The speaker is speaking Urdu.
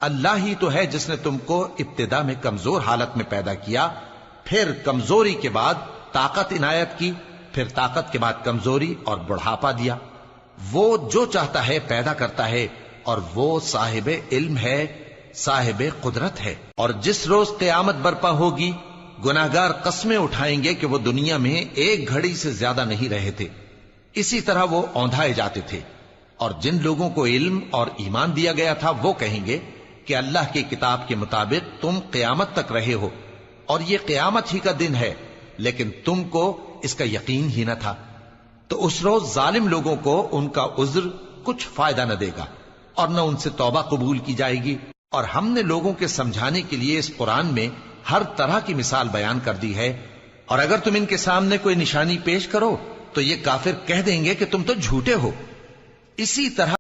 اللہ ہی تو ہے جس نے تم کو ابتدا میں کمزور حالت میں پیدا کیا، پھر کمزوری کے بعد طاقت عنایت کی، پھر طاقت کے بعد کمزوری اور بڑھاپا دیا۔ وہ جو چاہتا ہے پیدا کرتا ہے، اور وہ صاحب علم ہے، صاحب قدرت ہے۔ اور جس روز قیامت برپا ہوگی، گناہگار قسمیں اٹھائیں گے کہ وہ دنیا میں ایک گھڑی سے زیادہ نہیں رہے تھے، اسی طرح وہ اوندھائے جاتے تھے۔ اور جن لوگوں کو علم اور ایمان دیا گیا تھا وہ کہیں گے کہ اللہ کی کتاب کے مطابق تم قیامت تک رہے ہو، اور یہ قیامت ہی کا دن ہے، لیکن تم کو اس کا یقین ہی نہ تھا۔ تو اس روز ظالم لوگوں کو ان کا عذر کچھ فائدہ نہ دے گا، اور نہ ان سے توبہ قبول کی جائے گی۔ اور ہم نے لوگوں کے سمجھانے کے لیے اس قرآن میں ہر طرح کی مثال بیان کر دی ہے، اور اگر تم ان کے سامنے کوئی نشانی پیش کرو تو یہ کافر کہہ دیں گے کہ تم تو جھوٹے ہو۔ اسی طرح